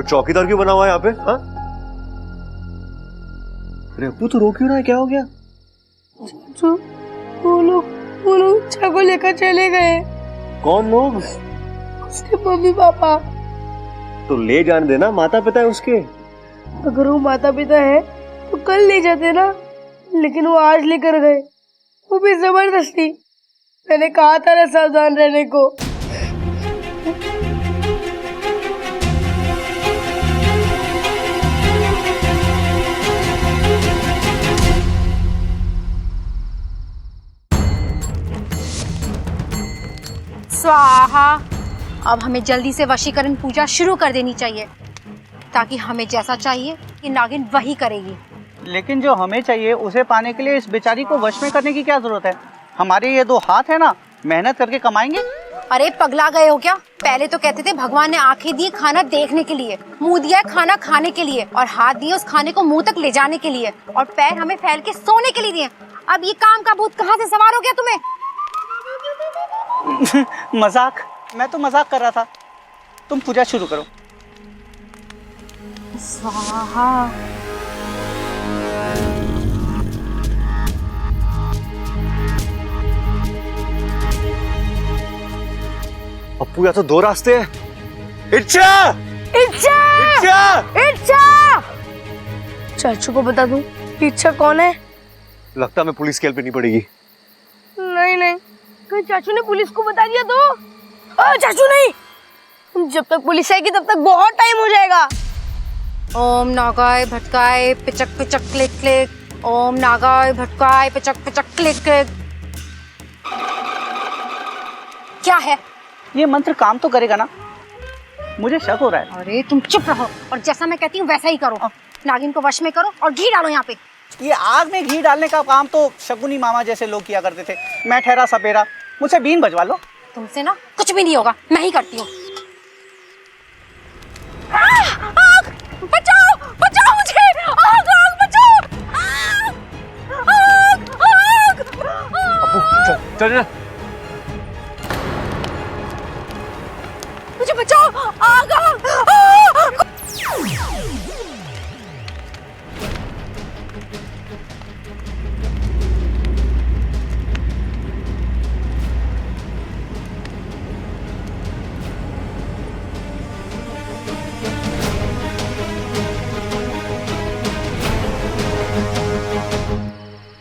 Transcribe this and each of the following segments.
तो चौकीदार क्यों बना हुआ है यहाँ पे? हाँ? अरे अप्पू तो रो क्यों रहा है, क्या हो गया? चाचू वो लोग चाकू लेकर चले गए। कौन लोग? उसके मम्मी पापा। तो ले जाने देना, माता पिता है उसके। अगर वो माता पिता है तो कल ले जाते ना, लेकिन वो आज लेकर गए, वो भी जबरदस्ती। मैंने कहा था ना सावधान रहने को। स्वाहा। अब हमें जल्दी से वशीकरण पूजा शुरू कर देनी चाहिए, ताकि हमें जैसा चाहिए कि नागिन वही करेगी। लेकिन जो हमें चाहिए उसे पाने के लिए इस बेचारी को वश में करने की क्या जरूरत है? हमारे ये 2 हाथ है ना, मेहनत करके कमाएंगे। अरे पगला गए हो क्या? पहले तो कहते थे भगवान ने आंखें दी खाना देखने के लिए, मुंह दिया खाना खाने के लिए, और हाथ दिए उस खाने को मुंह तक ले जाने के लिए, और पैर हमें फैल के सोने के लिए दिए। अब ये काम का भूत कहाँ से सवार हो गया तुम्हें? मजाक, मैं तो मजाक कर रहा था। तुम पूजा शुरू करो। स्वाहा। अप्पू, यहाँ तो 2 रास्ते हैं। इच्छा! इच्छा! इच्छा! इच्छा! चाचू को बता दूं इच्छा कौन है? लगता है मैं पुलिस की हेल्प लेनी पड़ेगी। नहीं, कहीं चाचू ने पुलिस को बता दिया तो? चाचू नहीं, जब तक पुलिस आएगी तब तक बहुत टाइम हो जाएगा। ओम नागाय भटकाय पिचक पिचक क्लिक क्लिक। ओम नागाय भटकाय पिचक पिचक क्लिक क्लिक। क्या है ये मंत्र? काम तो करेगा ना? मुझे शक हो रहा है। अरे तुम चुप रहो और जैसा मैं कहती हूँ वैसा ही करो। नागिन को वश में करो और घी डालो यहाँ पे। ये आग में घी डालने का काम तो शकुनी मामा जैसे लोग किया करते थे। मैं ठहरा सपेरा, मुझसे बीन बजवा लो। तुमसे ना कुछ भी नहीं होगा, मैं ही करती हूँ। बचाओ बचाओ मुझे, आग आग बचाओ, आग आग आग। अप्पू चल चल। मुझे बचाओ, आग आग।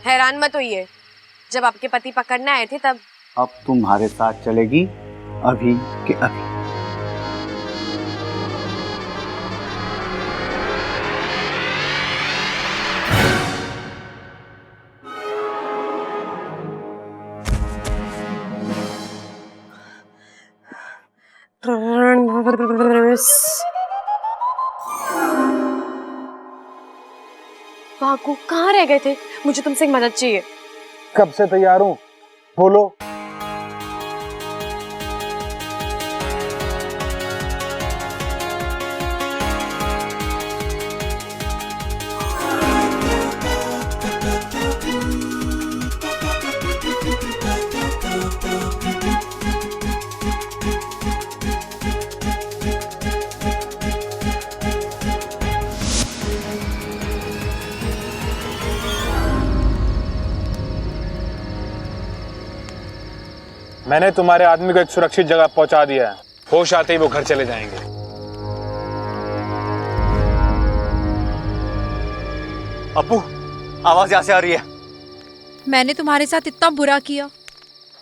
हैरान मत होइए, जब आपके पति पकड़ने आए थे तब। अब तुम्हारे साथ चलेगी अभी के अभी। भागो, कहाँ रह गए थे? मुझे तुमसे एक मदद चाहिए। कब से तैयार हूँ, बोलो। मैंने तुम्हारे आदमी को एक सुरक्षित जगह पहुंचा दिया है। होश आते ही वो घर चले जाएंगे। अप्पू, आवाज यहाँ से आ रही है। मैंने तुम्हारे साथ इतना बुरा किया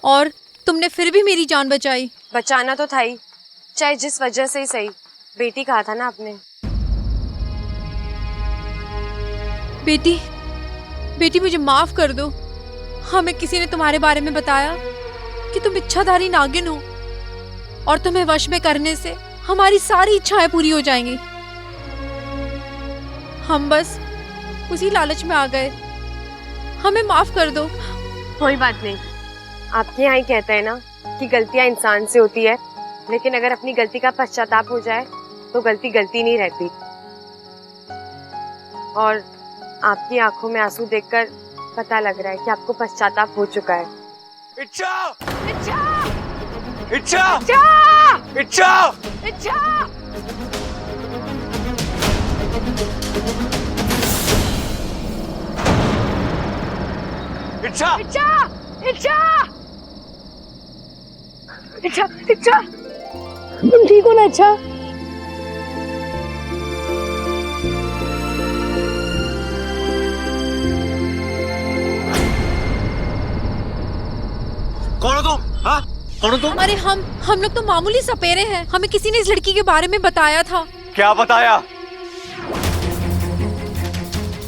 और तुमने फिर भी मेरी जान बचाई। बचाना तो था ही, चाहे जिस वजह से ही सही। बेटी कहा था ना आपने। बेटी, बेटी मुझे माफ कर दो। हमें किसी ने तुम्हारे बारे में बताया कि तुम इच्छाधारी नागिन हो और तुम्हें वश में करने से हमारी सारी इच्छाएं पूरी हो जाएंगी। हम बस उसी लालच में आ गए, हमें माफ कर दो। कोई बात नहीं, आपके यहाँ ही कहते हैं ना कि गलतियाँ इंसान से होती है, लेकिन अगर अपनी गलती का पश्चाताप हो जाए तो गलती गलती नहीं रहती। और आपकी आंखों में आंसू देखकर पता लग रहा है कि आपको पश्चाताप हो चुका है। इच्छा! इच्छा! इच्छा! इच्छा! इच्छा! इच्छा! इच्छा इच्छा इच्छा इच्छा इच्छा, तुम ठीक हो ना इच्छा? कौन हो तुम? हाँ, कौन हो तुम? अरे हम लोग तो मामूली सपेरे हैं। हमें किसी ने इस लड़की के बारे में बताया था। क्या बताया?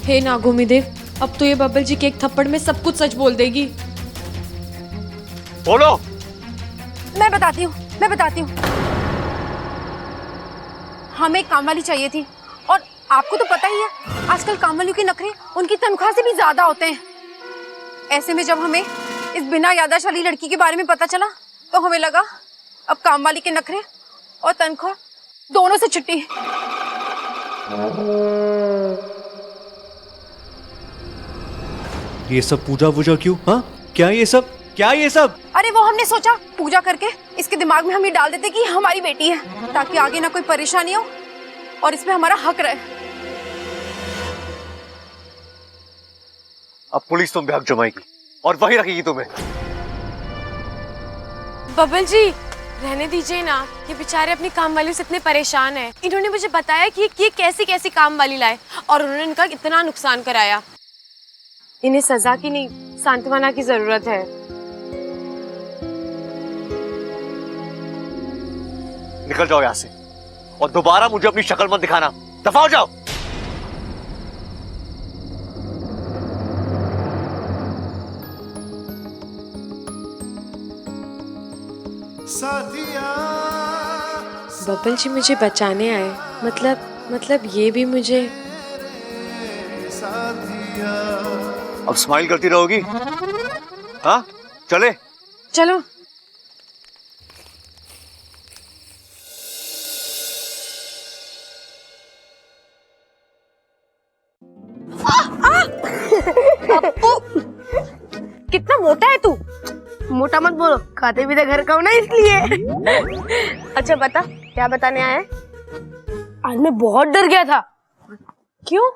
हे नागोमी देव, अब तो ये बब्बल जी के एक थप्पड़ में सब कुछ सच बोल देगी। बोलो। मैं बताती हूँ। हमें एक काम वाली चाहिए थी, और आपको तो पता ही है आजकल काम वालियों के नखरे उनकी तनख्वाह से भी ज्यादा होते हैं। ऐसे में जब हमें इस बिना याददाश्त वाली लड़की के बारे में पता चला तो हमें लगा अब काम वाली के नखरे और तनख्वाह दोनों से छुट्टी। ये सब पूजा वूजा क्यों? हाँ, क्या ये सब? अरे वो हमने सोचा पूजा करके इसके दिमाग में हम ये डाल देते कि हमारी बेटी है, ताकि आगे ना कोई परेशानी हो और इसमें हमारा हक रहे। अब पुलिस तुम पे हक जमाएगी और वही रखेगी तुम्हें। बबल जी रहने दीजिए ना, ये बेचारे अपनी काम वाली से इतने परेशान हैं। इन्होंने मुझे बताया कि ये कैसी काम वाली लाए और उन्होंने इनका इतना नुकसान कराया। इन्हें सजा की नहीं, सांत्वना की जरूरत है। निकल जाओ यहाँ से और दोबारा मुझे अपनी शक्ल मत दिखाना। दफा हो जाओ। बबल जी मुझे बचाने आए, मतलब ये भी मुझे। अब स्माइल करती रहोगी? हाँ, चले। चलो। कितना मोटा है तू? मोटा मत बोलो, खाते भी तो घर का हो ना, इसलिए। अच्छा बता, क्या बताने आया है? आज मैं बहुत डर गया था। क्यों?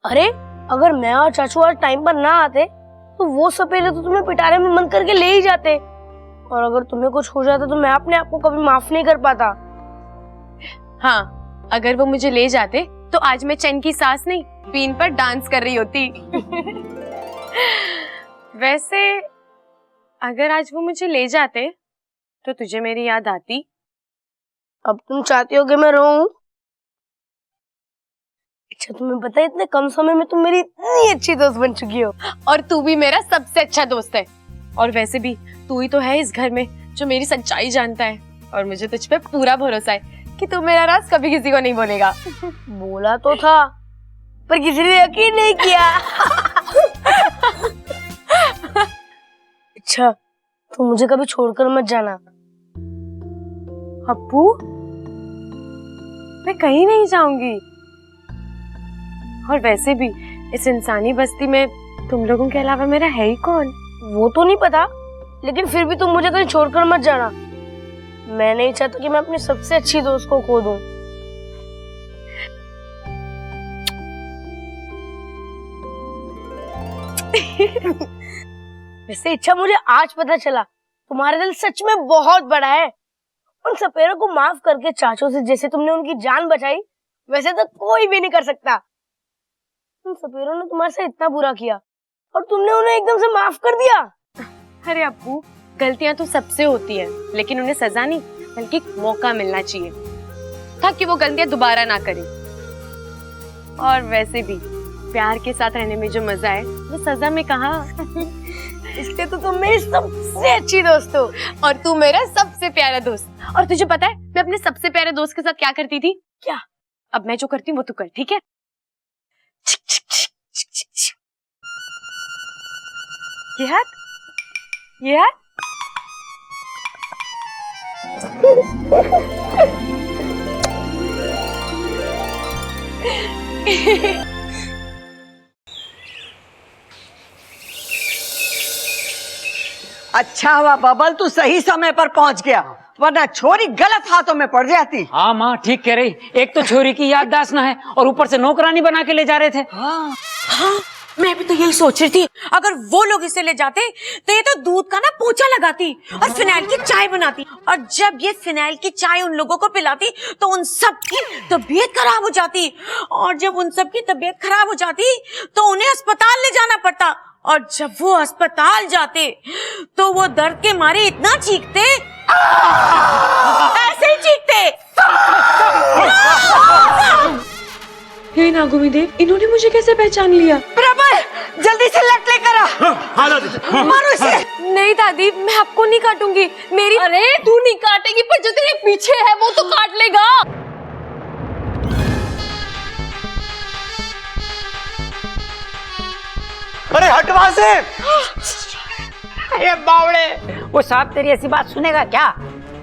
अरे अगर मैं और चाचू आज टाइम पर ना आते तो वो सपेरे तो तुम्हें पिटारे में बंद करके ले ही जाते, और अगर तुम्हें कुछ हो जाता तो मैं अपने आप को कभी माफ नहीं कर पाता। हाँ, अगर वो मुझे ले जाते तो आज मैं चैन की सांस नहीं, बीन पर डांस कर रही होती। वैसे अगर आज वो मुझे ले जाते तो तुझे मेरी याद आती? अब तुम चाहती हो कि मैं रोऊं? अच्छा, तुम्हें पता है इतने कम समय में तुम मेरी इतनी अच्छी दोस्त बन चुकी हो। और तू भी मेरा सबसे अच्छा दोस्त है। और वैसे भी तू ही तो है इस घर में जो मेरी सच्चाई जानता है, और मुझे तुझ पे पूरा भरोसा है कि तू मेरा राज कभी किसी को नहीं बोलेगा। बोला तो था, पर किसी ने यकीन नहीं किया। अच्छा, तो मुझे कभी छोड़कर मत जाना। अप्पू, मैं कहीं नहीं जाऊंगी। और वैसे भी इस इंसानी बस्ती में तुम लोगों के अलावा मेरा है ही कौन? वो तो नहीं पता, लेकिन फिर भी तुम मुझे कहीं छोड़कर मत जाना। मैं नहीं चाहता कि मैं अपनी सबसे अच्छी दोस्त को खो दूं। वैसे इच्छा, मुझे आज पता चला तुम्हारा दिल सच में बहुत बड़ा है। उन सपेरों को माफ करके चाचों से जैसे तुमने उनकी जान बचाई, वैसे तो कोई भी नहीं कर सकता। उन सपेरों ने तुम्हारे साथ इतना बुरा किया और तुमने उन्हें एकदम से माफ कर दिया। अरे अप्पू, गलतियां तो सबसे होती है, लेकिन उन्हें सजा नहीं बल्कि एक मौका मिलना चाहिए ताकि वो गलतियां दोबारा ना करें। और वैसे भी प्यार के साथ रहने में जो मजा है वो सजा में कहाँ। इसलिए तो तुम मेरी सबसे अच्छी दोस्त हो और तू मेरा सबसे प्यारा दोस्त। और तुझे पता है मैं अपने सबसे प्यारे दोस्त के साथ क्या करती थी? क्या? अब मैं जो करती हूँ वो तू कर, ठीक है? ये हाथ, ये हाथ। अच्छा हुआ बबल, तू सही समय पर पहुंच गया, वरना छोरी गलत हाथों में पड़ जाती। हाँ माँ ठीक कह रही, एक तो छोरी की याददाश्त ना है और ऊपर से नौकरानी बना के ले जा रहे थे। हाँ, मैं भी तो यही सोच रही थी, अगर वो लोग इसे ले जाते तो ये तो दूध का ना पोछा लगाती और फिनाइल की चाय बनाती, और जब ये फिनाइल की चाय उन लोगों को पिलाती तो उन सब की तबीयत खराब हो जाती, और जब उन सब की तबीयत खराब हो जाती तो उन्हें अस्पताल ले जाना पड़ता, और जब वो अस्पताल जाते तो वो दर्द के मारे इतना चीखते, ऐसे ही चीखते। हे नागुमी देव, इन्होंने मुझे कैसे पहचान लिया? प्रबल जल्दी से लट लेकर आ। मारो इसे। नहीं दादी, मैं आपको नहीं काटूंगी। मेरी अरे तू नहीं काटेगी, पर जो तेरे पीछे है वो तो काट लेगा। अरे हट वहां से। अरे बावड़े, वो सांप तेरी ऐसी बात सुनेगा क्या?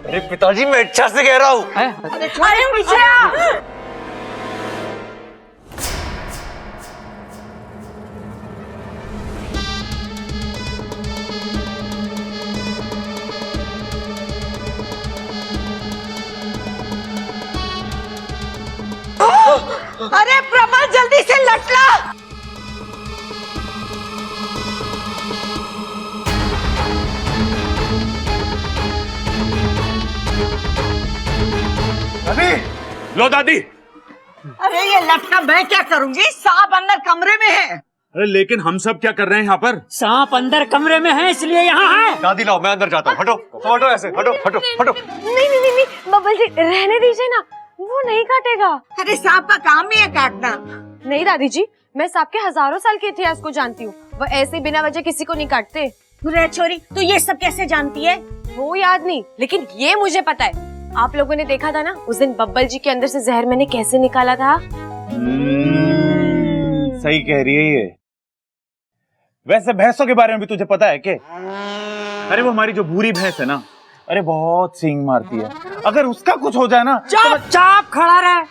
अरे पिताजी मैं इच्छा से कह रहा हूँ। अरे पीछे आ। अरे प्रबल जल्दी से लट ला। दादी, लो दादी। अरे ये लटका मैं क्या करूंगी, सांप अंदर कमरे में है। अरे लेकिन हम सब क्या कर रहे हैं यहाँ पर? सांप अंदर कमरे में है इसलिए यहाँ है। दादी लाओ, मैं अंदर जाता हूँ। हटो हटो, ऐसे हटो हटो हटो। नहीं नहीं नहीं, बबल जी रहने दीजिए ना, वो नहीं काटेगा। अरे सांप का काम ही है काटना। नहीं दादी जी, मैं सांप के हजारों साल के इतिहास को जानती हूँ, वो ऐसे बिना वजह किसी को नहीं काटते। रे छोरी, तू ये सब कैसे जानती है? वो याद नहीं, लेकिन ये मुझे पता है। आप लोगों ने देखा था ना उस दिन बब्बल जी के अंदर से जहर मैंने कैसे निकाला था। सही कह रही है ये। वैसे भैंसों के बारे में भी तुझे पता है क्या? अरे वो हमारी जो भूरी भैंस है ना, अरे बहुत सींग मारती है, अगर उसका कुछ हो जाए ना। चाप खड़ा रहे।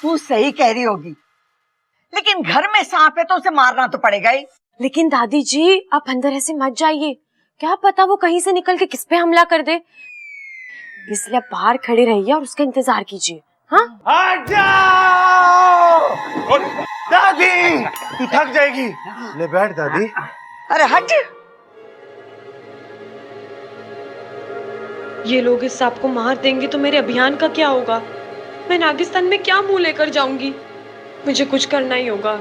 तू सही कह रही होगी, लेकिन घर में सांप है तो उसे मारना तो पड़ेगा ही। लेकिन दादी जी आप अंदर ऐसे मत जाइए, क्या पता वो कहीं से निकल के किस पे हमला कर दे, इसलिए आप बाहर खड़े रहिए और उसका इंतजार कीजिए। हाँ हट जाओ दादी, तू थक जाएगी। ले बैठ दादी। अरे हट। ये लोग इस सांप को मार देंगे तो मेरे अभियान का क्या होगा? मैं नागिस्तान में क्या मुंह लेकर जाऊंगी? मुझे कुछ करना ही होगा।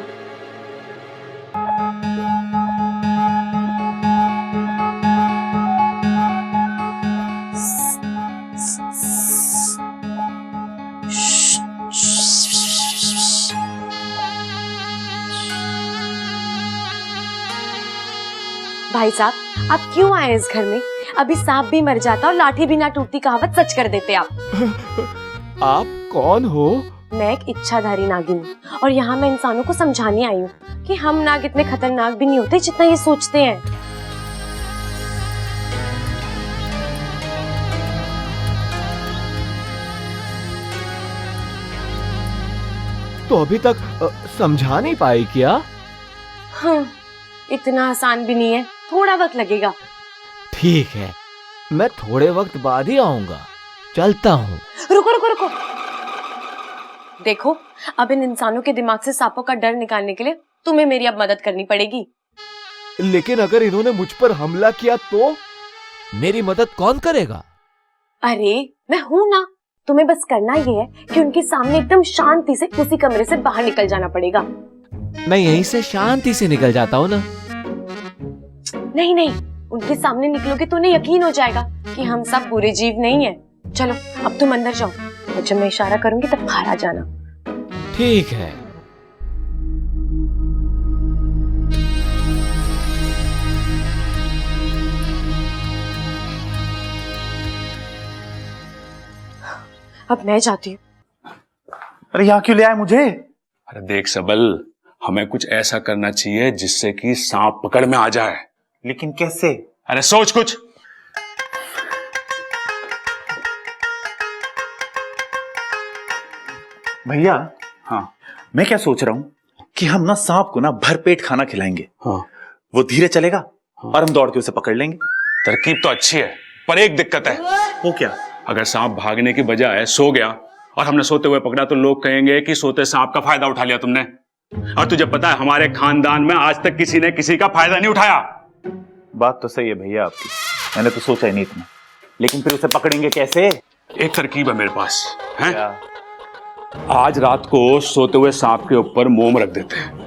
भाई साहब, आप क्यों आए इस घर में? अभी सांप भी मर जाता और लाठी भी ना टूटती कहावत सच कर देते आप। आप कौन हो? मैं एक इच्छाधारी नागिन हूँ और यहाँ मैं इंसानों को समझाने आई हूँ कि हम नाग इतने खतरनाक भी नहीं होते जितना ये सोचते हैं। तो अभी तक समझा नहीं पाई क्या? हाँ, इतना आसान भी नहीं है, थोड़ा वक्त लगेगा। ठीक है, मैं थोड़े वक्त बाद ही आऊंगा। चलता हूँ। रुको रुको रुको, देखो अब इन इंसानों के दिमाग से सांपों का डर निकालने के लिए तुम्हें मेरी अब मदद करनी पड़ेगी। लेकिन अगर इन्होंने मुझ पर हमला किया तो मेरी मदद कौन करेगा? अरे मैं हूं ना, तुम्हें बस करना ये है कि उनके सामने एकदम शांति से उसी कमरे से बाहर निकल जाना पड़ेगा। मैं यहीं से शांति से निकल जाता हूँ ना। नहीं नहीं, उनके सामने निकलोगे तो उन्हें यकीन हो जाएगा कि हम सब बुरे जीव नहीं है। चलो अब तुम अंदर जाओ और जब मैं इशारा करूंगी तब बाहर आ जाना। ठीक है। अब मैं जाती हूँ। अरे यहाँ क्यों ले आए मुझे? अरे देख सबल, हमें कुछ ऐसा करना चाहिए जिससे कि सांप पकड़ में आ जाए। लेकिन कैसे? अरे सोच कुछ। भैया, हाँ मैं क्या सोच रहा हूँ कि हम ना सांप को ना भरपेट खाना खिलाएंगे। हाँ, वो धीरे चलेगा और हम दौड़ के उसे पकड़ लेंगे। तरकीब तो अच्छी है, पर एक दिक्कत है। वो क्या? अगर सांप भागने की बजाय सो गया और हमने सोते हुए पकड़ा तो लोग कहेंगे कि सोते सांप का फायदा उठा लिया तुमने। और तुझे पता है हमारे खानदान में आज तक किसी ने किसी का फायदा नहीं उठाया। बात तो सही है भैया आपकी, मैंने तो सोचा ही नहीं इतना। लेकिन फिर उसे पकड़ेंगे कैसे? एक तरकीब है मेरे पास है? आज रात को सोते हुए सांप के ऊपर मोम रख देते हैं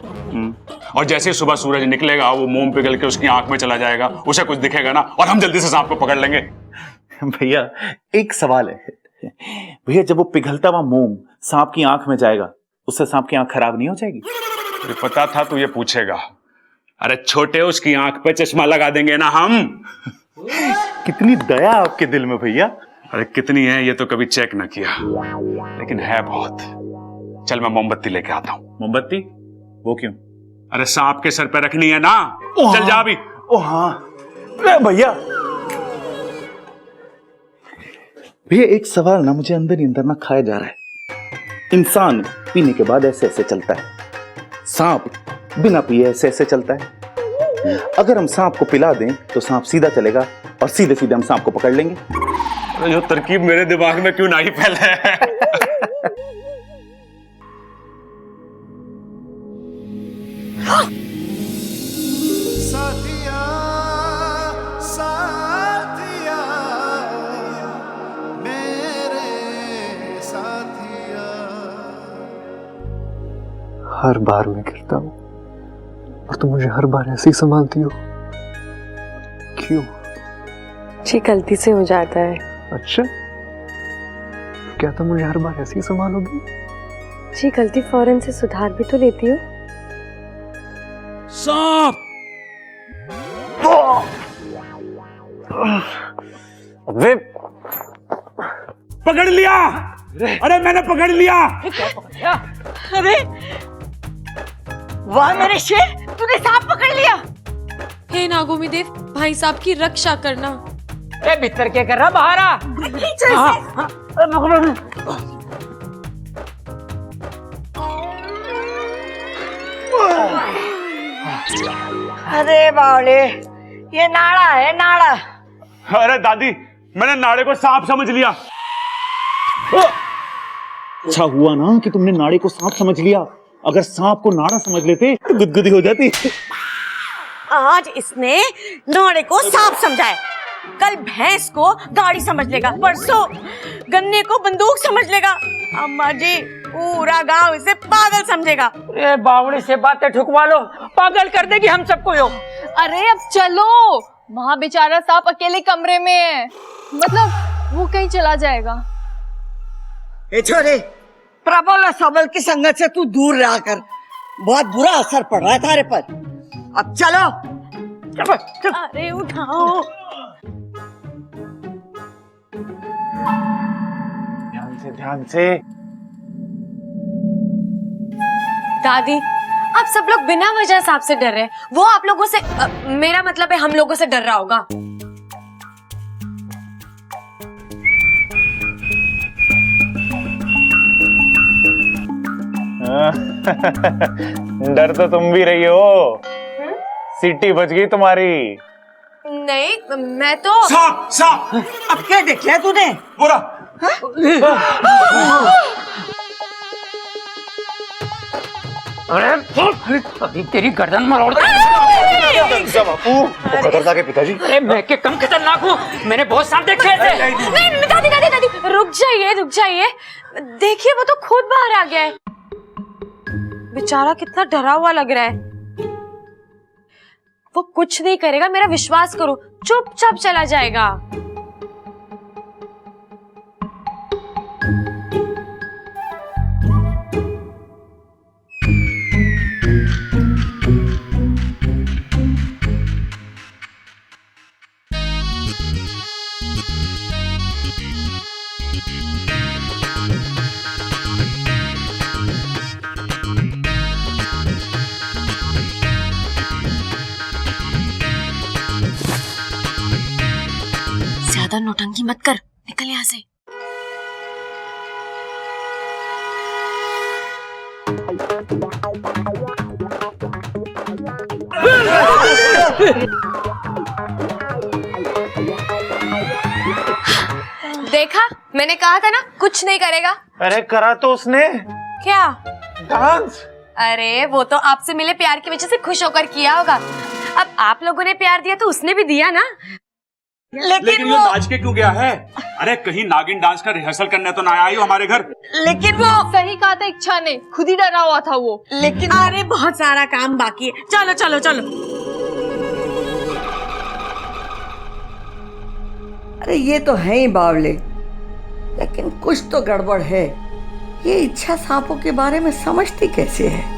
और जैसे ही सुबह सूरज निकलेगा वो मोम पिघल के उसकी आंख में चला जाएगा, उसे कुछ दिखेगा ना और हम जल्दी से सांप को पकड़ लेंगे। भैया एक सवाल है भैया, जब वो पिघलता हुआ मोम सांप की आंख में जाएगा उससे सांप की आंख खराब नहीं हो जाएगी? मुझे पता था तू ये पूछेगा। अरे छोटे उसकी आंख पे चश्मा लगा देंगे ना हम। कितनी दया आपके दिल में भैया। अरे कितनी है ये तो कभी चेक ना किया, लेकिन है बहुत। चल मैं मोमबत्ती लेके आता हूँ। मोमबत्ती? वो क्यों? अरे सांप के सर पे रखनी है ना। चल जा अभी। ओ हाँ भैया। भैया एक सवाल ना मुझे अंदर ही अंदर ना खाया जा रहा है। इंसान पीने के बाद ऐसे ऐसे चलता है, सांप बिना पिए ऐसे ऐसे चलता है। अगर हम सांप को पिला दें तो सांप सीधा चलेगा और सीधे सीधे हम सांप को पकड़ लेंगे। अरे जो तरकीब मेरे दिमाग में क्यों नहीं फैले है। हर बार मैं गिरता हूँ और तुम मुझे हर बार ऐसे ही संभालती हो, क्यों? जी गलती से हो जाता है। अच्छा, क्या तुम मुझे हर बार ऐसे ही संभालोगी? जी गलती फौरन से सुधार भी तो लेती हो। सांप! अबे पकड़ लिया! अरे मैंने पकड़ लिया! अरे वाह मेरे शेर, तूने सांप पकड़ लिया। हे नागोमी देव, भाई साहब की रक्षा करना। ए भीतर क्या कर रहा बाहर आ। अरे बावले, ये नाड़ा है नाड़ा। अरे दादी मैंने नाड़े को सांप समझ लिया। अच्छा हुआ ना कि तुमने नाड़े को सांप समझ लिया, अगर सांप को नाड़ा समझ लेते तो गुदगुदी हो जाती। आज इसने नाड़े को सांप समझा है, कल भैंस को गाड़ी समझ लेगा, परसों गन्ने को बंदूक समझ लेगा, अम्मा जी पूरा गांव इसे पागल समझेगा। ए बावड़ी से बातें ठुकवा लो, पागल कर देगी हम सबको यो। अरे अब चलो, वहाँ बेचारा सांप अकेले कमरे में है, मतलब वो कहीं चला जाएगा। ए छोरे, प्रबल और सबल की संगत से तू दूर रहा कर, बहुत बुरा असर पड़ रहा है तारे पर। अब चलो, चलो। अरे उठाओ। ध्यान से। दादी आप सब लोग बिना वजह सांप से डर रहे हैं, वो आप लोगों से मेरा मतलब है हम लोगों से डर रहा होगा। डर तो तुम भी रही हो। सीटी बज गई तुम्हारी। नहीं मैं तो सांप सांप। अब क्या देख लिया तूने? बोला अरे अभी तेरी गर्दन मरोड़ दे। बापू खतरनाक है पिताजी। अरे मैं के कम खतरनाक हूँ, मैंने बहुत सांप देखे थे। नहीं दादी दादी दादी रुक जाइए, देखिए वो तो खुद बाहर आ गया है, बेचारा कितना डरा हुआ लग रहा है। वो कुछ नहीं करेगा, मेरा विश्वास करो, चुपचाप चला जाएगा। ज्यादा नौटंकी मत कर, निकल यहाँ से। देखा, मैंने कहा था ना कुछ नहीं करेगा। अरे करा तो उसने क्या? डांस। अरे वो तो आपसे मिले प्यार की वजह से खुश होकर किया होगा। अब आप लोगों ने प्यार दिया तो उसने भी दिया ना। लेकिन वो नाच के क्यों गया है? अरे कहीं नागिन डांस का रिहर्सल करने तो ना आई हो हमारे घर। लेकिन वो सही कहा था इच्छा ने, खुद ही डरा हुआ था वो। लेकिन अरे बहुत सारा काम बाकी है। चलो चलो चलो। अरे ये तो है ही बावले, लेकिन कुछ तो गड़बड़ है। ये इच्छा सांपों के बारे में समझती कैसे है?